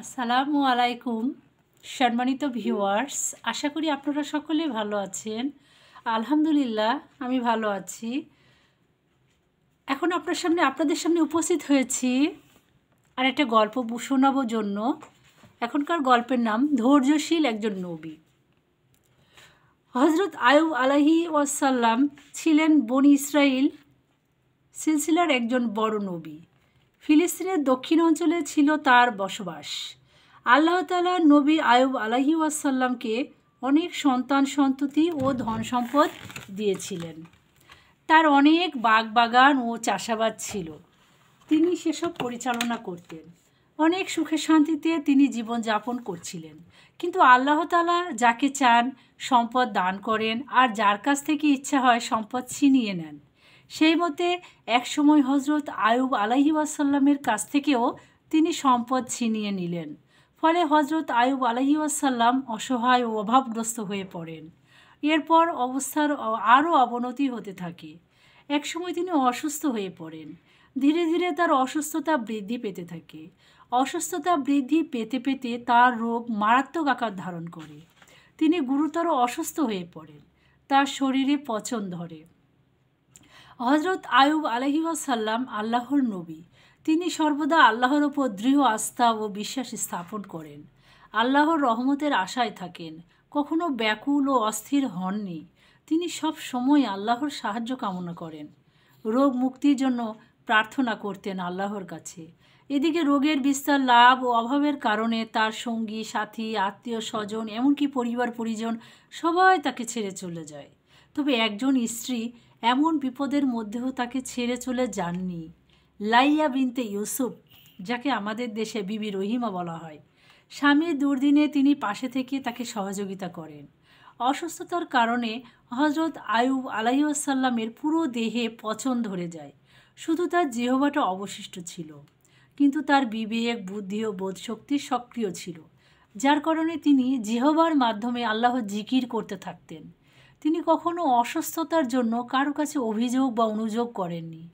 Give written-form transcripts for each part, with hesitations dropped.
আসসালামু আলাইকুম সম্মানিত ভিউয়ার্স, আশা করি আপনারা সকলে ভালো আছেন। আলহামদুলিল্লাহ আমি ভালো আছি। এখন আপনাদের সামনে উপস্থিত হয়েছি আর একটা গল্প শোনাবো জন্য। এখনকার গল্পের নাম ধৈর্যশীল একজন নবী। হজরত আয়ুব আলাইহি ওয়াসাল্লাম ছিলেন বনি ইসরাইল সিলসিলার একজন বড় নবী। ফিলিস্তিনের দক্ষিণ অঞ্চলে ছিল তার বসবাস। আল্লাহ তাআলা নবী আয়ুব আলাইহি ওয়াসাল্লামকে অনেক সন্তান সন্ততি ও ধন সম্পদ দিয়েছিলেন। তার অনেক বাগান ও চাষাবাদ ছিল। তিনি সেসব পরিচালনা করতেন। অনেক সুখে শান্তিতে তিনি জীবনযাপন করছিলেন। কিন্তু আল্লাহ তাআলা যাকে চান সম্পদ দান করেন, আর যার কাছ থেকে ইচ্ছা হয় সম্পদ ছিনিয়ে নেন। সেই মতে একসময় হজরত আয়ুব আলাইহি ওয়াসাল্লামের কাছ থেকেও তিনি সম্পদ ছিনিয়ে নিলেন। ফলে হজরত আয়ুব আলাইহি ওয়াসাল্লাম অসহায় ও অভাবগ্রস্ত হয়ে পড়েন। এরপর অবস্থার আরও অবনতি হতে থাকে। একসময় তিনি অসুস্থ হয়ে পড়েন। ধীরে ধীরে তার অসুস্থতা বৃদ্ধি পেতে থাকে। অসুস্থতা বৃদ্ধি পেতে পেতে তার রোগ মারাত্মক আকার ধারণ করে। তিনি গুরুতর অসুস্থ হয়ে পড়েন। তার শরীরে পচন ধরে। হজরত আয়ুব আলাইহি ওয়াসাল্লাম আল্লাহর নবী। তিনি সর্বদা আল্লাহর ওপর দৃঢ় আস্থা ও বিশ্বাস স্থাপন করেন। আল্লাহর রহমতের আশায় থাকেন। কখনো ব্যাকুল ও অস্থির হননি। তিনি সব সময় আল্লাহর সাহায্য কামনা করেন। রোগ মুক্তির জন্য প্রার্থনা করতেন আল্লাহর কাছে। এদিকে রোগের বিস্তার লাভ ও অভাবের কারণে তার সঙ্গী সাথী আত্মীয় স্বজন এমনকি পরিবার পরিজন সবাই তাকে ছেড়ে চলে যায়। তবে একজন স্ত্রী এমন বিপদের মধ্যেও তাকে ছেড়ে চলে যাননি। লাইয়া বিনতে ইউসুফ, যাকে আমাদের দেশে বিবি রহিমা বলা হয়। স্বামীর দুর্দিনে তিনি পাশে থেকে তাকে সহযোগিতা করেন। অসুস্থতার কারণে হজরত আয়ুব আলাইহি ওয়াসাল্লামের পুরো দেহে পচন ধরে যায়। শুধু তার জিহ্বাটা অবশিষ্ট ছিল। কিন্তু তার বিবেক বুদ্ধি ও বোধশক্তি সক্রিয় ছিল, যার কারণে তিনি জিহ্বার মাধ্যমে আল্লাহর জিকির করতে থাকতেন। তিনি কখনো অসুস্থতার জন্য কারো কাছে অভিযোগ বা অনুযোগ করেননি।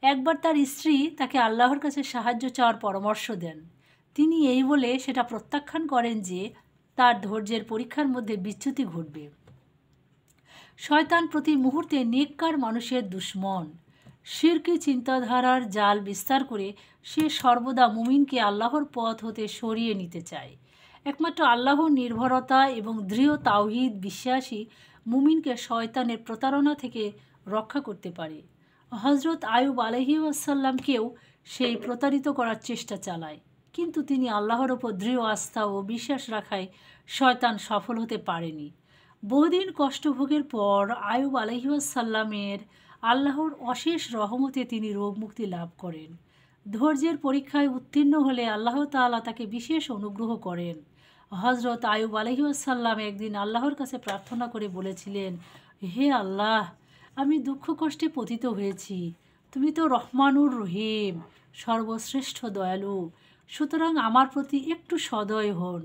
একবার তার স্ত্রী তাকে আল্লাহর কাছে সাহায্য চাওয়ার পরামর্শ দেন। তিনি এই বলে সেটা প্রত্যাখ্যান করেন যে তার ধৈর্যের পরীক্ষার মধ্যে বিচ্যুতি ঘটবে। শয়তান প্রতি মুহূর্তে নেককার মানুষের দুশমন। শিরকি চিন্তাধারার জাল বিস্তার করে সে সর্বদা মুমিনকে আল্লাহর পথ হতে সরিয়ে নিতে চায়। একমাত্র আল্লাহর নির্ভরতা এবং দৃঢ় তাওহীদ বিশ্বাসী মুমিনকে শয়তানের প্রতারণা থেকে রক্ষা করতে পারে। হজরত আয়ুব আলাইহি ওয়াসাল্লামকেও সেই প্রতারিত করার চেষ্টা চালায়, কিন্তু তিনি আল্লাহর ওপর দৃঢ় আস্থা ও বিশ্বাস রাখায় শয়তান সফল হতে পারেনি। বহুদিন কষ্টভোগের পর আয়ুব আলাইহি ওয়াসাল্লামের আল্লাহর অশেষ রহমতে তিনি রোগমুক্তি লাভ করেন। ধৈর্যের পরীক্ষায় উত্তীর্ণ হলে আল্লাহ তাআলা তাকে বিশেষ অনুগ্রহ করেন। হজরত আয়ুব আলাইহি ওয়াসাল্লাম একদিন আল্লাহর কাছে প্রার্থনা করে বলেছিলেন, হে আল্লাহ, আমি দুঃখ কষ্টে পতিত হয়েছি। তুমি তো রহমানুর রহিম, সর্বশ্রেষ্ঠ দয়ালু। সুতরাং আমার প্রতি একটু সদয় হন।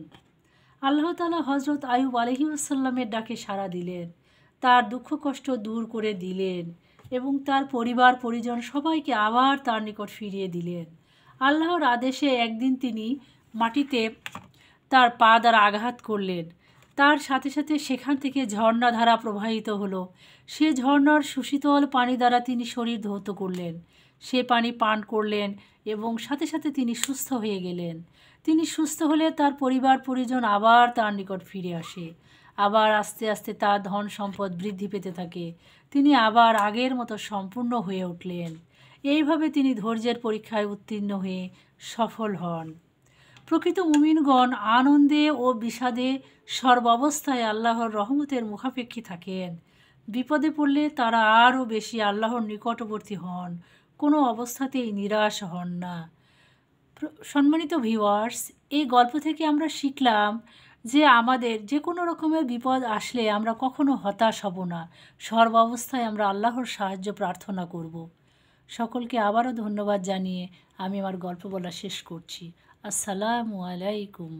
আল্লাহ তাআলা হজরত আয়ুব আলাইহি ওয়াসাল্লামের ডাকে সাড়া দিলেন। তার দুঃখ কষ্ট দূর করে দিলেন এবং তার পরিবার পরিজন সবাইকে আবার তার নিকট ফিরিয়ে দিলেন। আল্লাহর আদেশে একদিন তিনি মাটিতে তার পা দ্বারা আঘাত করলেন। তার সাথে সাথে সেখান থেকে ঝর্ণাধারা প্রবাহিত হলো। সে ঝর্ণার সুশীতল পানি দ্বারা তিনি শরীর ধৌত করলেন। সে পানি পান করলেন এবং সাথে সাথে তিনি সুস্থ হয়ে গেলেন। তিনি সুস্থ হলে তার পরিবার পরিজন আবার তার নিকট ফিরে আসে। আবার আস্তে আস্তে তার ধন সম্পদ বৃদ্ধি পেতে থাকে। তিনি আবার আগের মতো সম্পূর্ণ হয়ে উঠলেন। এইভাবে তিনি ধৈর্যের পরীক্ষায় উত্তীর্ণ হয়ে সফল হন। প্রকৃত মুমিনগণ আনন্দে ও বিষাদে সর্বাবস্থায় আল্লাহর রহমতের মুখাপেক্ষী থাকেন। বিপদে পড়লে তারা আরও বেশি আল্লাহর নিকটবর্তী হন, কোনো অবস্থাতেই নিরাশ হন না। সম্মানিত ভিউয়ার্স, এই গল্প থেকে আমরা শিখলাম যে আমাদের যে কোনো রকমের বিপদ আসলে আমরা কখনো হতাশ হব না। সর্বাবস্থায় আমরা আল্লাহর সাহায্য প্রার্থনা করব। সকলকে আবারও ধন্যবাদ জানিয়ে আমি আমার গল্প বলা শেষ করছি। আসসালামু আলাইকুম।